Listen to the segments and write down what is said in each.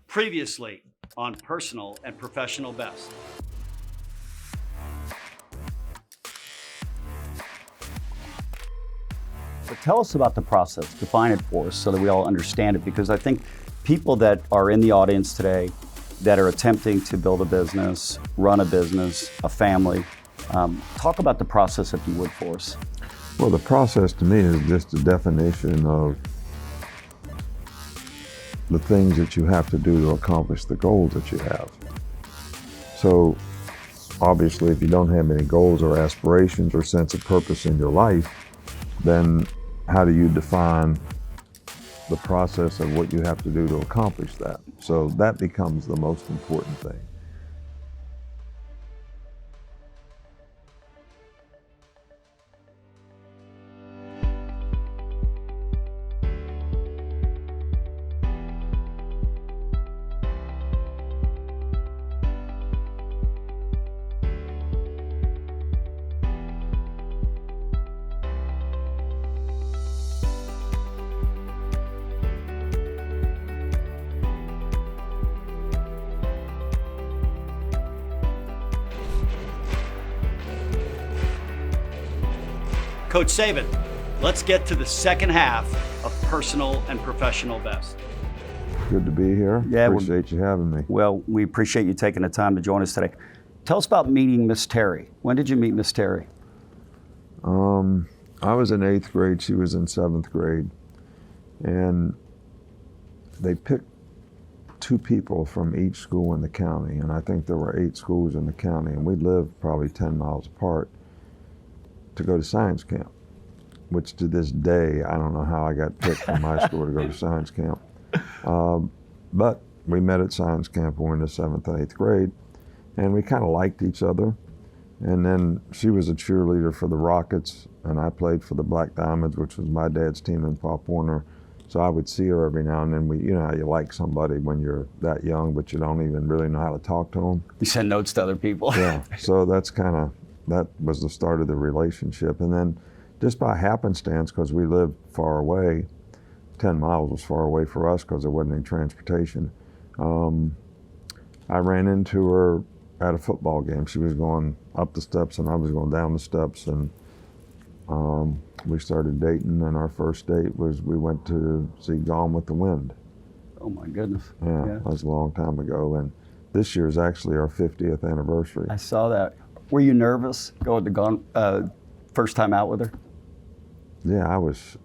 Previously on Personal and Professional Best. But tell us about the process, define it for us so that we all understand it, because I think people that are in the audience today that are attempting to build a business, run a business, a family, talk about the process if you would for us. Well, the process to me is just a definition of the things that you have to do to accomplish the goals that you have. So obviously, if you don't have any goals or aspirations or sense of purpose in your life, then how do you define the process of what you have to do to accomplish that? So that becomes the most important thing. Coach Saban, let's get to the second half of Personal and Professional Best. Good to be here. Yeah, appreciate you having me. Well, we appreciate you taking the time to join us today. Tell us about meeting Miss Terry. When did you meet Miss Terry? I was in 8th grade, she was in 7th grade, and they picked 2 people from each school in the county, and I think there were 8 schools in the county, and we lived probably 10 miles apart, to go to science camp, which to this day, I don't know how I got picked from my school to go to science camp. But we met at science camp when we were in the 7th and 8th grade, and we kind of liked each other. And then she was a cheerleader for the Rockets, and I played for the Black Diamonds, which was my dad's team in Pop Warner. So I would see her every now and then. You know how you like somebody when you're that young, but you don't even really know how to talk to them. You send notes to other people. Yeah, so that was the start of the relationship. And then just by happenstance, because we lived far away, 10 miles was far away for us because there wasn't any transportation, I ran into her at a football game. She was going up the steps and I was going down the steps, and we started dating, and our first date was we went to see Gone with the Wind. Oh my goodness. Yeah, that was a long time ago, and this year is actually our 50th anniversary. I saw that. Were you nervous going to Gone first time out with her? Yeah, I was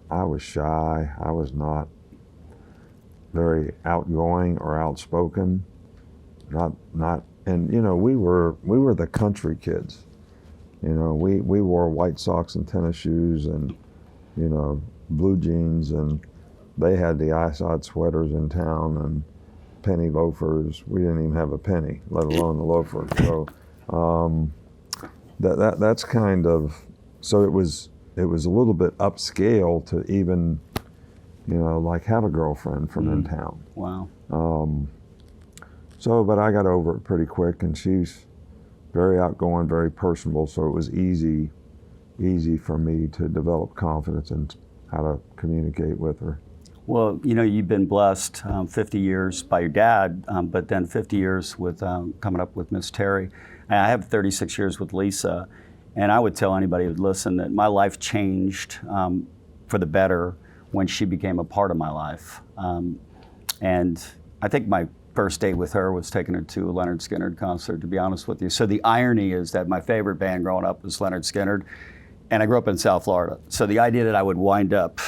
shy. I was not very outgoing or outspoken. And you know, we were the country kids. You know, we wore white socks and tennis shoes and, you know, blue jeans, and they had the ice-odd sweaters in town and penny loafers. We didn't even have a penny, let alone the loafer. So that's kind of, so it was a little bit upscale to even, you know, like have a girlfriend from in town. Wow. But I got over it pretty quick, and she's very outgoing, very personable, so it was easy for me to develop confidence in how to communicate with her. Well, you know, you've been blessed 50 years by your dad, but then 50 years with coming up with Miss Terry. I have 36 years with Lisa, and I would tell anybody who would listen that my life changed for the better when she became a part of my life. And I think my first date with her was taking her to a Leonard Skinner concert, to be honest with you. So the irony is that my favorite band growing up was Leonard Skinner, and I grew up in South Florida. So the idea that I would wind up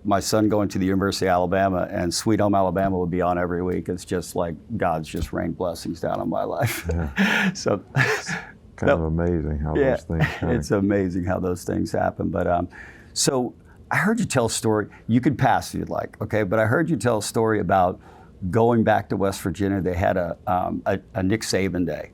my son going to the University of Alabama and Sweet Home Alabama would be on every week, it's just like God's just rained blessings down on my life. Yeah. So kind of amazing how those things happen. It's amazing how those things happen. But so I heard you tell a story. You could pass if you'd like, okay? But I heard you tell a story about going back to West Virginia. They had a Nick Saban day,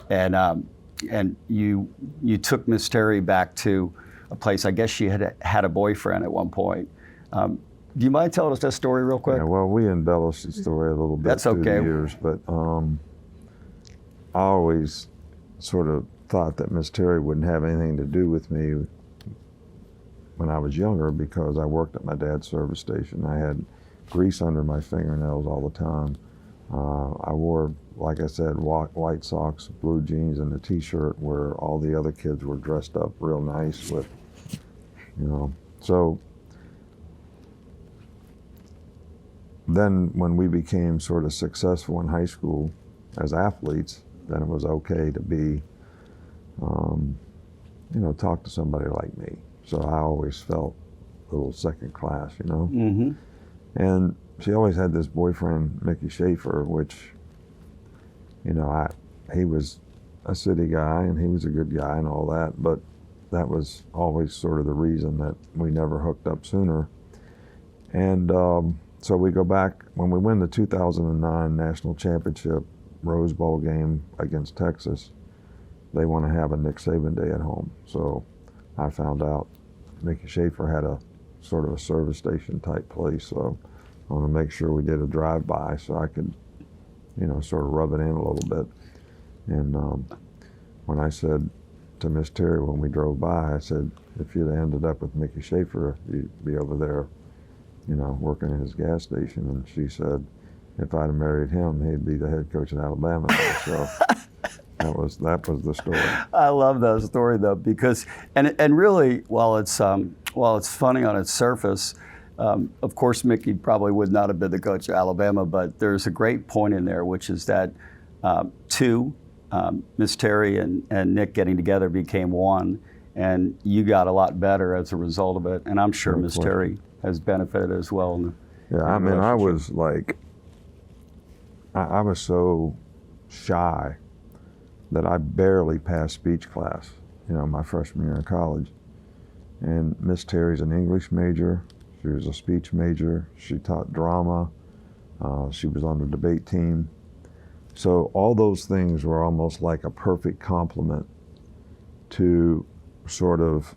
and you took Miss Terry back to a place. I guess she had a boyfriend at one point. Do you mind telling us that story real quick? Yeah, well, we embellished the story a little bit That's through okay. the years, but I always sort of thought that Miss Terry wouldn't have anything to do with me when I was younger, because I worked at my dad's service station. I had grease under my fingernails all the time. I wore, like I said, white socks, blue jeans, and a T-shirt where all the other kids were dressed up real nice with, you know. So then when we became sort of successful in high school as athletes, then it was okay to be, you know, talk to somebody like me. So I always felt a little second class, you know. Mm-hmm. And she always had this boyfriend, Mickey Schaefer, which, you know, he was a city guy and he was a good guy and all that, but that was always sort of the reason that we never hooked up sooner. And so we go back, when we win the 2009 National Championship Rose Bowl game against Texas, they want to have a Nick Saban Day at home. So I found out Mickey Schaefer had a sort of a service station type place, so I want to make sure we did a drive-by so I could, you know, sort of rub it in a little bit. And when I said to Miss Terry when we drove by, I said, if you'd ended up with Mickey Schaefer, you'd be over there, you know, working in his gas station. And she said, if I'd have married him, he'd be the head coach at Alabama now. So that was the story. I love that story though, because and really, while it's funny on its surface, of course Mickey probably would not have been the coach of Alabama, but there's a great point in there, which is that Miss Terry and Nick getting together became one, and you got a lot better as a result of it. And I'm sure Miss Terry has benefited as well. Yeah, I mean, I was like, I was so shy that I barely passed speech class, you know, my freshman year in college. And Miss Terry's an English major. She was a speech major. She taught drama. She was on the debate team. So all those things were almost like a perfect complement to sort of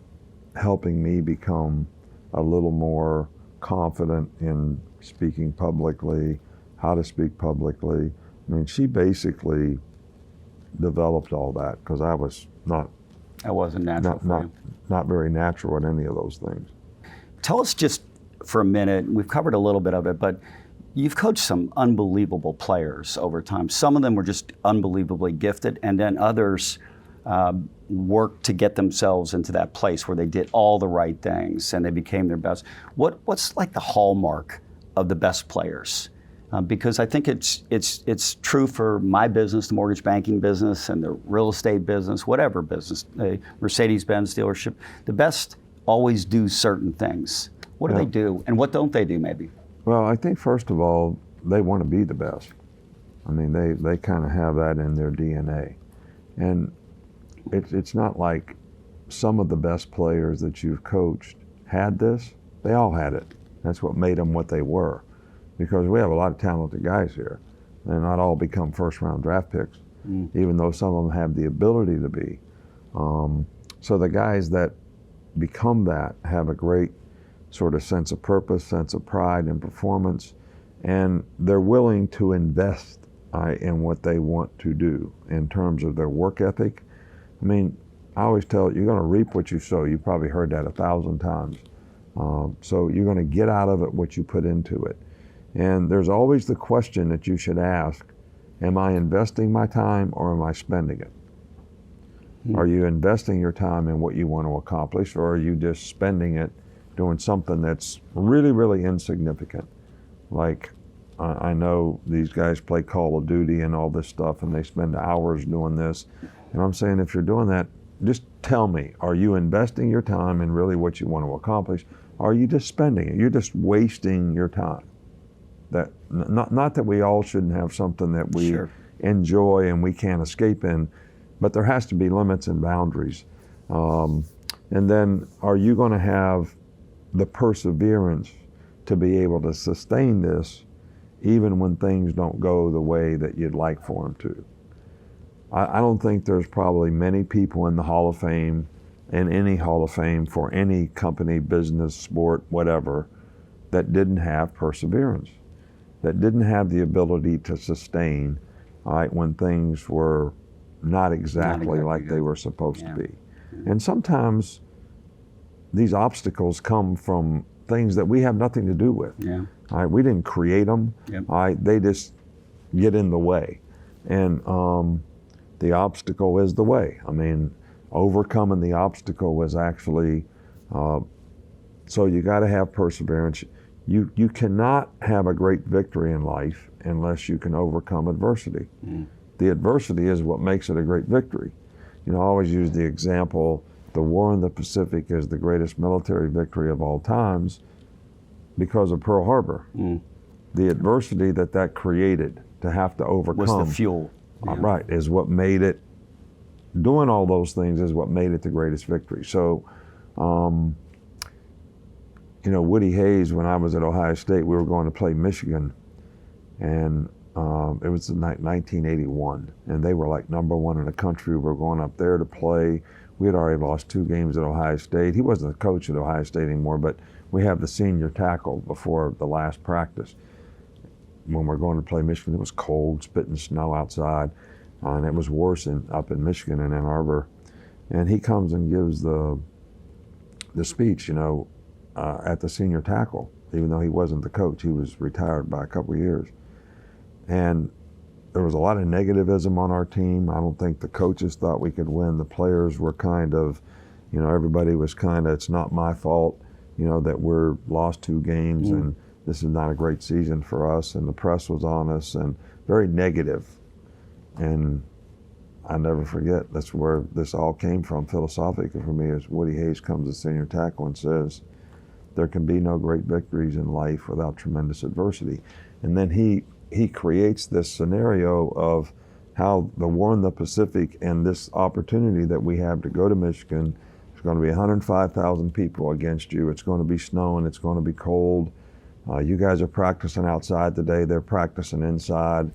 helping me become a little more confident in speaking publicly, how to speak publicly. I mean, she basically developed all that because I was not very natural at any of those things. Tell us just for a minute, we've covered a little bit of it, but you've coached some unbelievable players over time. Some of them were just unbelievably gifted, and then others worked to get themselves into that place where they did all the right things and they became their best. What's like the hallmark of the best players? Because I think it's true for my business, the mortgage banking business, and the real estate business, whatever business, the Mercedes-Benz dealership. The best always do certain things. What do they do, and what don't they do, maybe? Well, I think first of all, they want to be the best. I mean, they kind of have that in their DNA, and it's not like some of the best players that you've coached had this. They all had it. That's what made them what they were. Because we have a lot of talented guys here. They're not all become first-round draft picks, even though some of them have the ability to be. So the guys that become that have a great sort of sense of purpose, sense of pride and performance, and they're willing to invest in what they want to do in terms of their work ethic. I mean, I always tell you're going to reap what you sow. You probably heard that 1,000 times. So you're going to get out of it what you put into it. And there's always the question that you should ask, am I investing my time or am I spending it? Are you investing your time in what you want to accomplish, or are you just spending it doing something that's really, really insignificant? Like, I know these guys play Call of Duty and all this stuff, and they spend hours doing this. And I'm saying, if you're doing that, just tell me, are you investing your time in really what you want to accomplish? Or are you just spending it? You're just wasting your time. That not that we all shouldn't have something that we enjoy and we can't escape in, but there has to be limits and boundaries. And then, are you going to have the perseverance to be able to sustain this even when things don't go the way that you'd like for them to? I don't think there's probably many people in the Hall of Fame, in any Hall of Fame for any company, business, sport, whatever, that didn't have perseverance, that didn't have the ability to sustain when things were not exactly like they were supposed to be. And sometimes these obstacles come from things that we have nothing to do with. We didn't create them. They just get in the way. And the obstacle is the way. I mean, overcoming the obstacle was actually, so you got to have perseverance. You cannot have a great victory in life unless you can overcome adversity. The adversity is what makes it a great victory. You know, I always use the example, the war in the Pacific is the greatest military victory of all times because of Pearl Harbor. The adversity that created to have to overcome was the fuel. Right, is what made it, doing all those things is what made it the greatest victory. So, you know, Woody Hayes, when I was at Ohio State, we were going to play Michigan, and it was in 1981, and they were like #1 in the country. We were going up there to play. We had already lost 2 games at Ohio State. He wasn't the coach at Ohio State anymore, but we have the senior tackle before the last practice. When we're going to play Michigan, it was cold, spitting snow outside, and it was worse up in Michigan and Ann Arbor. And he comes and gives the speech, you know, at the senior tackle, even though he wasn't the coach. He was retired by a couple of years. And there was a lot of negativism on our team. I don't think the coaches thought we could win. The players were kind of, you know, everybody was kind of, it's not my fault, you know, that we're lost 2 games and this is not a great season for us, and the press was on us and very negative. And I never forget, that's where this all came from philosophically for me, is Woody Hayes comes to senior tackle and says, there can be no great victories in life without tremendous adversity. And then he creates this scenario of how the war in the Pacific and this opportunity that we have to go to Michigan, there's going to be 105,000 people against you. It's going to be snowing, it's going to be cold. You guys are practicing outside today, they're practicing inside.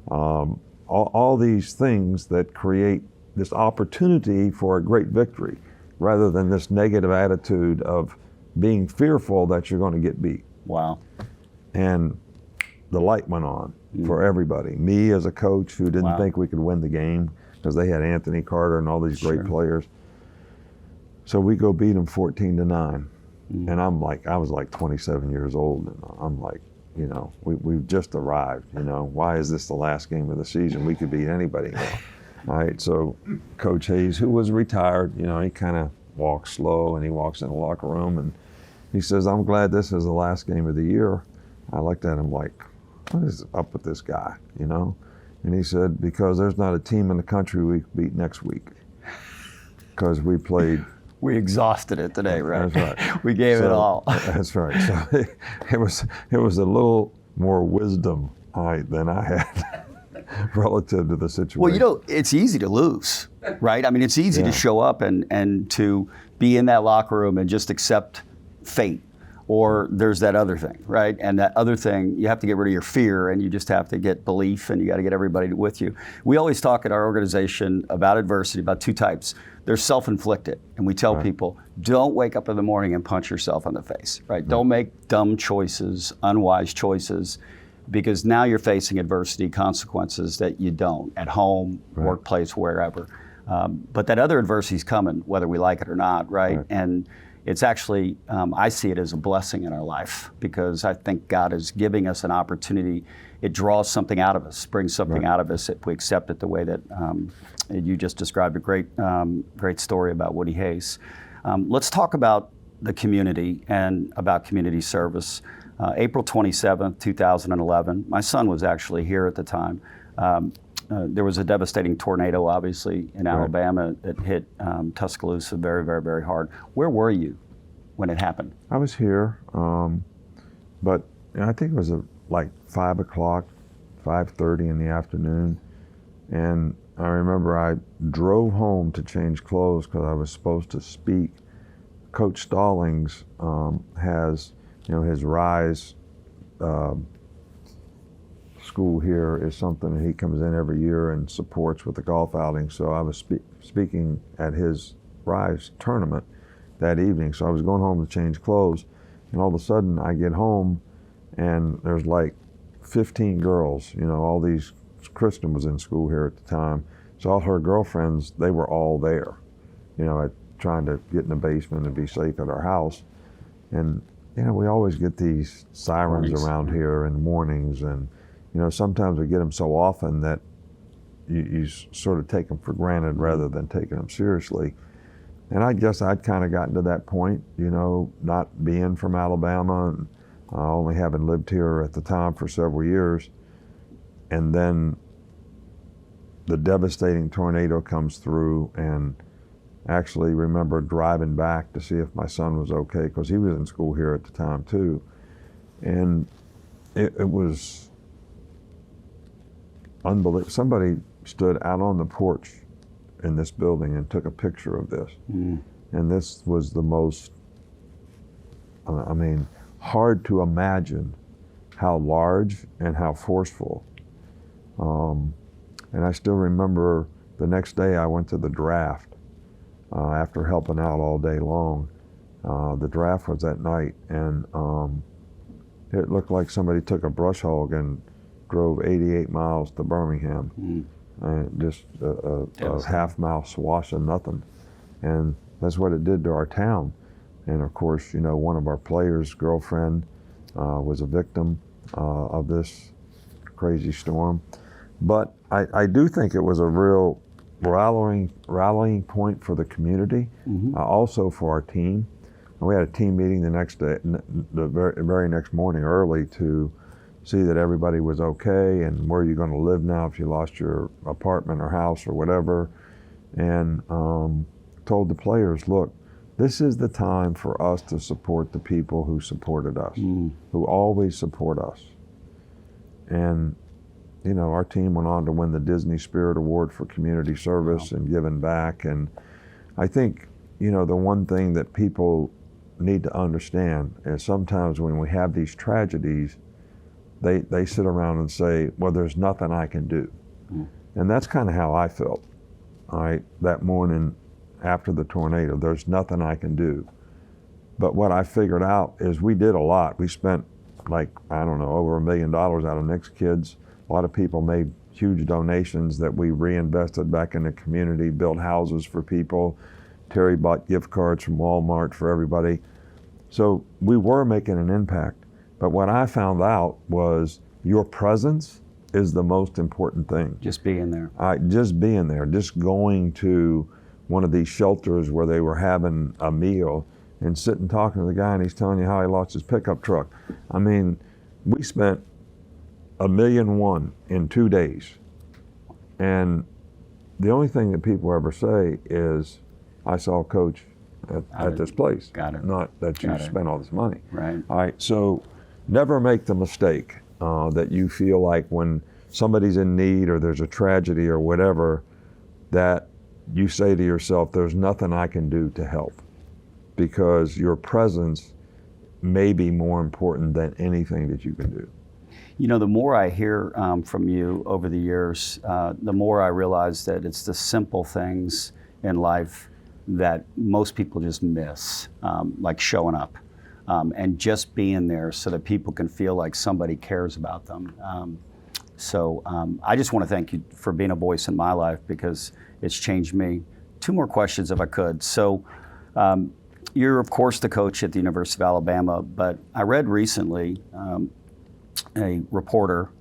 All these things that create this opportunity for a great victory, rather than this negative attitude of being fearful that you're going to get beat. Wow. And the light went on for everybody. Me as a coach who didn't think we could win the game because they had Anthony Carter and all these great players. So we go beat them 14-9. And I'm like, I was like 27 years old, and I'm like, you know, we've just arrived, you know, why is this the last game of the season? We could beat anybody now. All right, so Coach Hayes, who was retired, you know, he kind of walks slow and he walks in the locker room and he says, I'm glad this is the last game of the year. I looked at him like, what is up with this guy, you know? And he said, because there's not a team in the country we could beat next week. Because we played. We exhausted it today, right? That's right. We gave it all. That's right. So it was a little more wisdom than I had relative to the situation. Well, you know, it's easy to lose, right? I mean, it's easy to show up and to be in that locker room and just accept fate. Or there's that other thing, right? And that other thing, you have to get rid of your fear, and you just have to get belief, and you got to get everybody with you. We always talk at our organization about adversity, about 2 types. There's self-inflicted, and we tell people, don't wake up in the morning and punch yourself in the face, right? Don't make dumb choices, unwise choices, because now you're facing adversity, consequences that you don't, at home, workplace, wherever. But that other adversity is coming, whether we like it or not, right? And it's actually, I see it as a blessing in our life, because I think God is giving us an opportunity. It draws something out of us, brings something out of us if we accept it the way that you just described. A great story about Woody Hayes. Let's talk about the community and about community service. April 27th, 2011, my son was actually here at the time. There was a devastating tornado, obviously, in Alabama that hit Tuscaloosa very, very, very hard. Where were you when it happened? I was here, but I think it was like 5 o'clock, 5:30 in the afternoon. And I remember I drove home to change clothes because I was supposed to speak. Coach Stallings has, you know, his Rise school here is something that he comes in every year and supports with the golf outing. So I was speaking at his Rise tournament that evening. So I was going home to change clothes, and all of a sudden I get home and there's like 15 girls, you know, all these, Kristen was in school here at the time. So all her girlfriends, they were all there, you know, trying to get in the basement and be safe at our house. And, you know, we always get these sirens around here in the mornings, and You know, sometimes we get them so often that you sort of take them for granted rather than taking them seriously. And I guess I'd kind of gotten to that point, you know, not being from Alabama and only having lived here at the time for several years. And then the devastating tornado comes through, and actually remember driving back to see if my son was okay, because he was in school here at the time too. And it was unbelievable. Somebody stood out on the porch in this building and took a picture of this. And this was the most, I mean, hard to imagine how large and how forceful. And I still remember the next day I went to the draft after helping out all day long. The draft was that night, and it looked like somebody took a brush hog and drove 88 miles to Birmingham. Just a half-mile swash of nothing. And that's what it did to our town. And of course, you know, one of our players' girlfriend was a victim of this crazy storm. But I do think it was a real rallying point for the community, also for our team. And we had a team meeting the next day, the very next morning early, to see that everybody was okay and where you're going to live now if you lost your apartment or house or whatever. And told the players, look, this is the time for us to support the people who supported us, who always support us. And, you know, our team went on to win the Disney Spirit Award for community service and giving back. And I think, you know, the one thing that people need to understand is sometimes when we have these tragedies, they sit around and say, well, there's nothing I can do. And that's kind of how I felt, all right, that morning after the tornado. There's nothing I can do. But what I figured out is we did a lot. We spent like, I don't know, over $1 million out of Nick's kids. A lot of people made huge donations that we reinvested back in the community, built houses for people. Terry bought gift cards from Walmart for everybody. So we were making an impact. But what I found out was your presence is the most important thing. Just being there. Just being there, just going to one of these shelters where they were having a meal and sitting talking to the guy and he's telling you how he lost his pickup truck. I mean, we spent $1.1 million in 2 days. And the only thing that people ever say is, I saw Coach at this place. Got it. Not that you spent all this money. Right. All right, so never make the mistake that you feel like when somebody's in need or there's a tragedy or whatever, that you say to yourself, there's nothing I can do to help, because your presence may be more important than anything that you can do. You know, the more I hear from you over the years, the more I realize that it's the simple things in life that most people just miss, like showing up and just being there so that people can feel like somebody cares about them. So I just want to thank you for being a voice in my life, because it's changed me. 2 more questions if I could. So you're of course the coach at the University of Alabama, but I read recently a reporter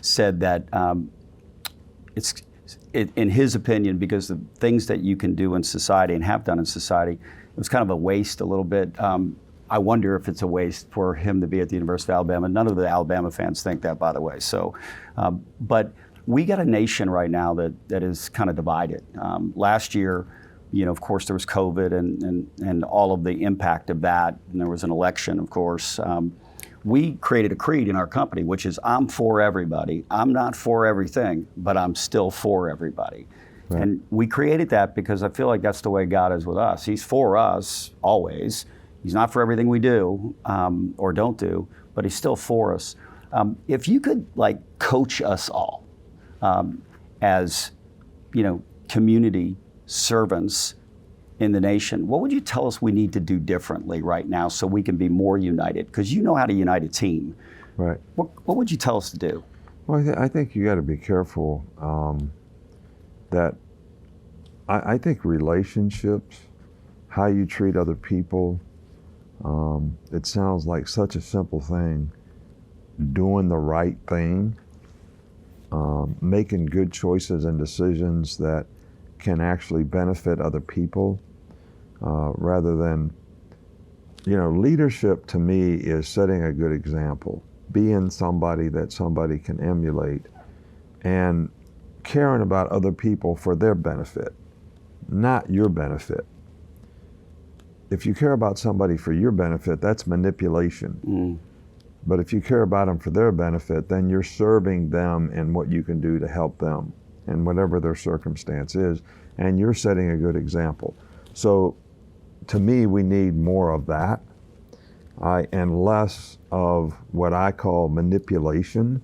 said that in his opinion, because the things that you can do in society and have done in society, it was kind of a waste a little bit. I wonder if it's a waste for him to be at the University of Alabama. None of the Alabama fans think that, by the way. So, but we got a nation right now that is kind of divided. Last year, you know, of course, there was COVID and all of the impact of that, and there was an election, of course. We created a creed in our company, which is, I'm for everybody. I'm not for everything, but I'm still for everybody. Right. And we created that because I feel like that's the way God is with us. He's for us always. He's not for everything we do or don't do, but he's still for us. If you could like coach us all as, you know, community servants in the nation, what would you tell us we need to do differently right now so we can be more united? Because you know how to unite a team. Right. What would you tell us to do? Well, I think you got to be careful that I think relationships, how you treat other people, it sounds like such a simple thing, doing the right thing, making good choices and decisions that can actually benefit other people, rather than, leadership to me is setting a good example, being somebody that somebody can emulate, and caring about other people for their benefit, not your benefit. If you care about somebody for your benefit, that's manipulation. But if you care about them for their benefit, then you're serving them in what you can do to help them in whatever their circumstance is, and you're setting a good example. So to me, we need more of that, and less of what I call manipulation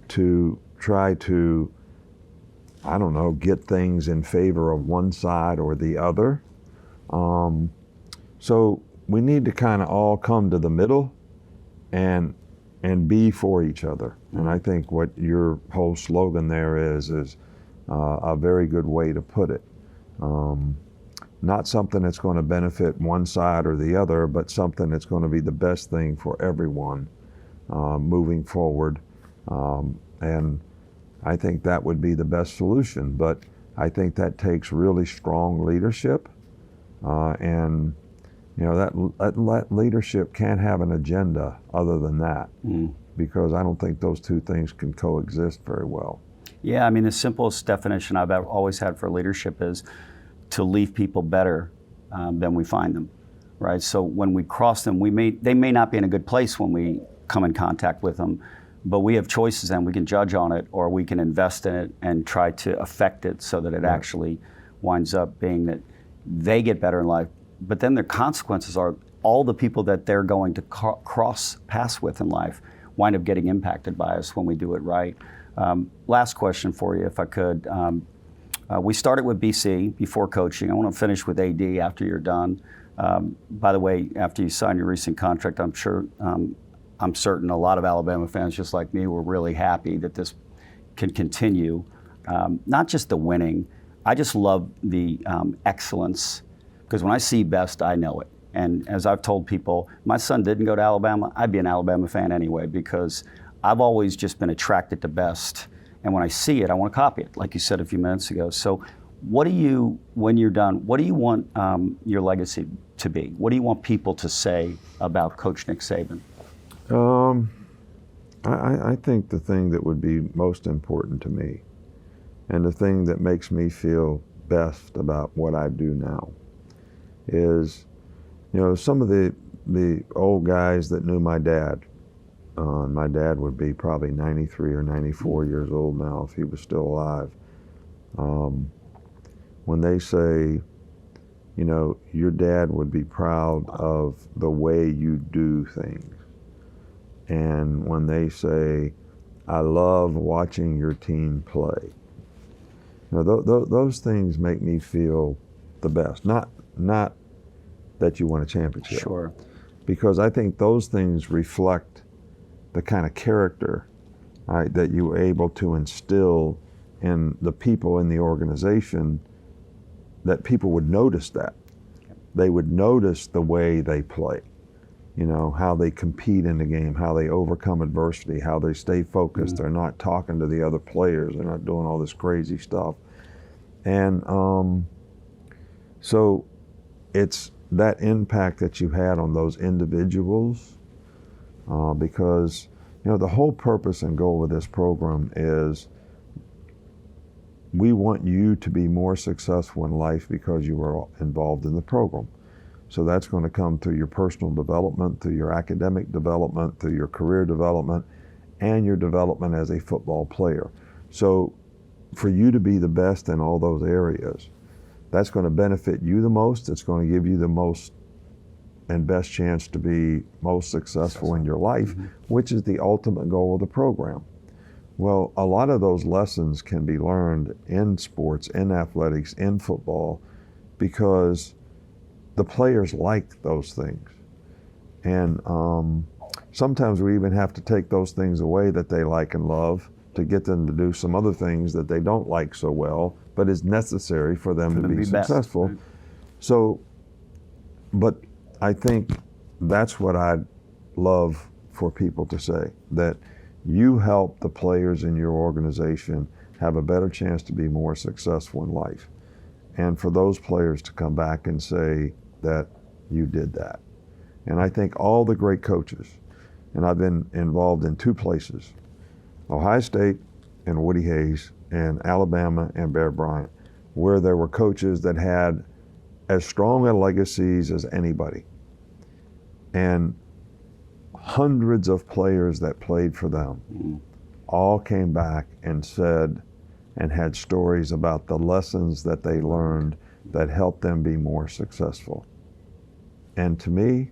to try to, get things in favor of one side or the other. So we need to kind of all come to the middle and be for each other. And I think what your whole slogan there is a very good way to put it. Not something that's going to benefit one side or the other, but something that's going to be the best thing for everyone moving forward. And I think that would be the best solution. But I think that takes really strong leadership. And that leadership can't have an agenda other than that, because I don't think those two things can coexist very well. Yeah, I mean, the simplest definition I've always had for leadership is to leave people better than we find them, right? So when we cross them, they may not be in a good place when we come in contact with them, but we have choices and we can judge on it, or we can invest in it and try to affect it so that it actually winds up being that they get better in life. But then the consequences are all the people that they're going to cross paths with in life wind up getting impacted by us when we do it right. Last question for you, if I could. We started with BC before coaching. I want to finish with AD after you're done. By the way, after you sign your recent contract, I'm certain a lot of Alabama fans, just like me, were really happy that this can continue. Not just the winning. I just love the excellence, because when I see best, I know it. And as I've told people, my son didn't go to Alabama, I'd be an Alabama fan anyway, because I've always just been attracted to best. And when I see it, I want to copy it, like you said a few minutes ago. So what do you, when you're done, what do you want your legacy to be? What do you want people to say about Coach Nick Saban? I think the thing that would be most important to me, and the thing that makes me feel best about what I do now, is, some of the old guys that knew my dad. My dad would be probably 93 or 94 years old now if he was still alive. When they say, your dad would be proud of the way you do things. And when they say, I love watching your team play. Those things make me feel the best. Not that you won a championship. Sure. Because I think those things reflect the kind of character, right, that you were able to instill in the people in the organization, that people would notice that. They would notice the way they play, how they compete in the game, how they overcome adversity, how they stay focused. They're not talking to the other players. They're not doing all this crazy stuff. And so it's that impact that you had on those individuals, because the whole purpose and goal of this program is we want you to be more successful in life because you were involved in the program. So that's going to come through your personal development, through your academic development, through your career development, and your development as a football player. So for you to be the best in all those areas, that's going to benefit you the most. It's going to give you the most and best chance to be most successful in your life, which is the ultimate goal of the program. Well, a lot of those lessons can be learned in sports, in athletics, in football, because the players like those things. And sometimes we even have to take those things away that they like and love to get them to do some other things that they don't like so well, but is necessary for them to be successful. Right. So, but I think that's what I'd love for people to say, that you help the players in your organization have a better chance to be more successful in life. And for those players to come back and say that you did that. And I think all the great coaches, and I've been involved in two places, Ohio State and Woody Hayes, and Alabama and Bear Bryant, where there were coaches that had as strong a legacies as anybody. And hundreds of players that played for them all came back and said and had stories about the lessons that they learned that helped them be more successful. And to me,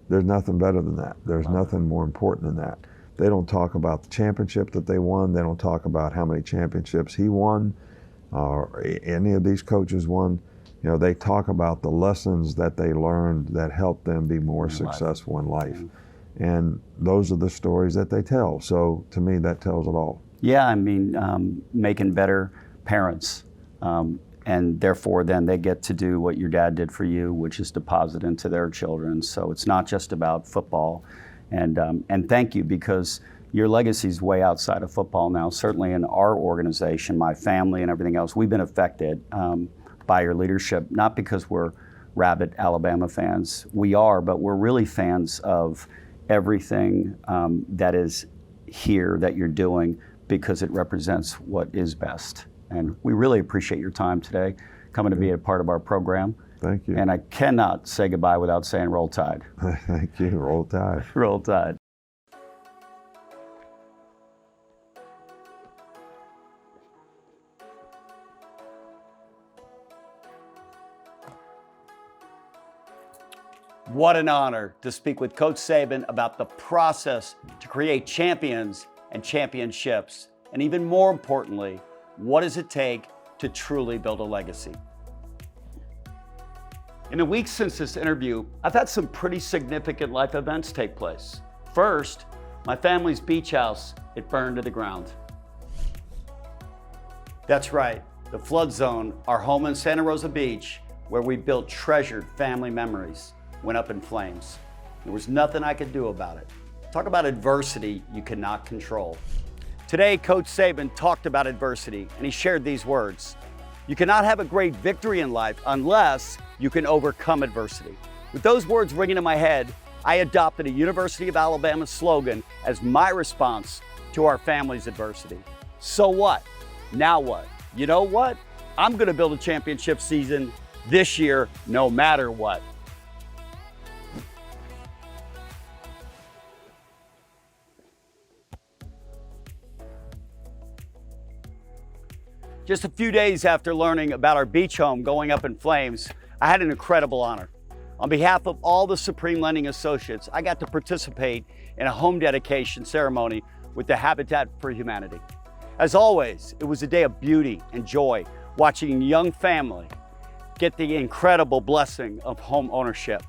there's nothing better than that. There's nothing more important than that. They don't talk about the championship that they won. They don't talk about how many championships he won or any of these coaches won. You know, they talk about the lessons that they learned that helped them be more successful in life. And those are the stories that they tell. So to me, that tells it all. Yeah, I mean, making better parents. And therefore, then they get to do what your dad did for you, which is deposit into their children. So it's not just about football. And thank you, because your legacy is way outside of football now. Certainly in our organization, my family and everything else, we've been affected by your leadership, not because we're rabid Alabama fans. We are, but we're really fans of everything that is here that you're doing, because it represents what is best. And we really appreciate your time today, coming to be a part of our program. Thank you. And I cannot say goodbye without saying Roll Tide. Thank you. Roll Tide. Roll Tide. What an honor to speak with Coach Saban about the process to create champions and championships. And even more importantly, what does it take to truly build a legacy? In the weeks since this interview, I've had some pretty significant life events take place. First, my family's beach house, it burned to the ground. That's right, the flood zone, our home in Santa Rosa Beach, where we built treasured family memories, went up in flames. There was nothing I could do about it. Talk about adversity you cannot control. Today, Coach Saban talked about adversity, and he shared these words. You cannot have a great victory in life unless you can overcome adversity. With those words ringing in my head, I adopted a University of Alabama slogan as my response to our family's adversity. So what? Now what? You know what? I'm gonna build a championship season this year, no matter what. Just a few days after learning about our beach home going up in flames, I had an incredible honor. On behalf of all the Supreme Lending associates, I got to participate in a home dedication ceremony with the Habitat for Humanity. As always, it was a day of beauty and joy, watching a young family get the incredible blessing of home ownership.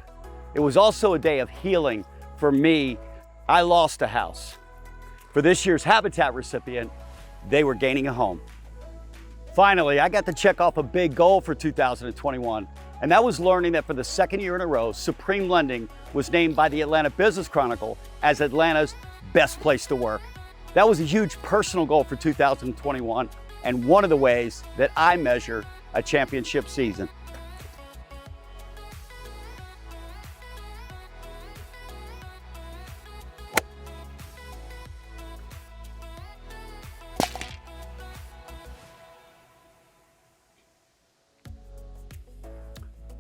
It was also a day of healing for me. I lost a house. For this year's Habitat recipient, they were gaining a home. Finally, I got to check off a big goal for 2021, and that was learning that for the second year in a row, Supreme Lending was named by the Atlanta Business Chronicle as Atlanta's best place to work. That was a huge personal goal for 2021, and one of the ways that I measure a championship season.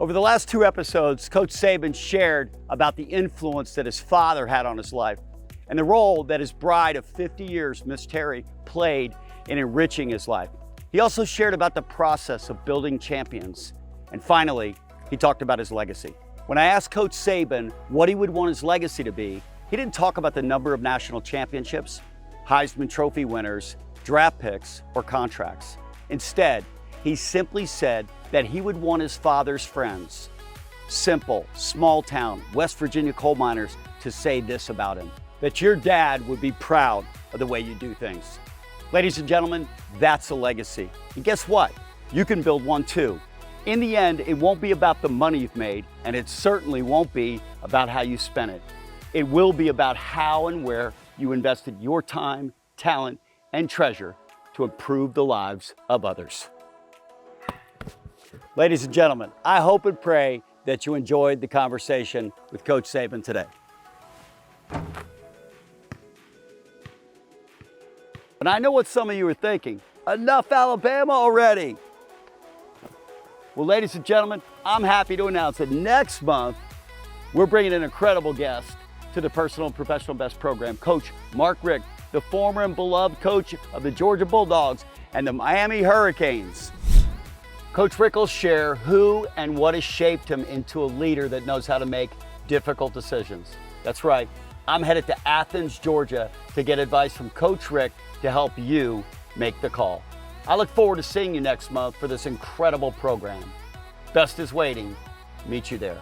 Over the last two episodes, Coach Saban shared about the influence that his father had on his life and the role that his bride of 50 years, Miss Terry, played in enriching his life. He also shared about the process of building champions. And finally, he talked about his legacy. When I asked Coach Saban what he would want his legacy to be, he didn't talk about the number of national championships, Heisman Trophy winners, draft picks, or contracts. Instead, he simply said that he would want his father's friends, simple, small town, West Virginia coal miners, to say this about him, that your dad would be proud of the way you do things. Ladies and gentlemen, that's a legacy. And guess what? You can build one too. In the end, it won't be about the money you've made, and it certainly won't be about how you spent it. It will be about how and where you invested your time, talent, and treasure to improve the lives of others. Ladies and gentlemen, I hope and pray that you enjoyed the conversation with Coach Saban today. And I know what some of you are thinking, enough Alabama already. Well, ladies and gentlemen, I'm happy to announce that next month, we're bringing an incredible guest to the Personal and Professional Best program, Coach Mark Richt, the former and beloved coach of the Georgia Bulldogs and the Miami Hurricanes. Coach Richt will share who and what has shaped him into a leader that knows how to make difficult decisions. That's right, I'm headed to Athens, Georgia to get advice from Coach Richt to help you make the call. I look forward to seeing you next month for this incredible program. Best is waiting. Meet you there.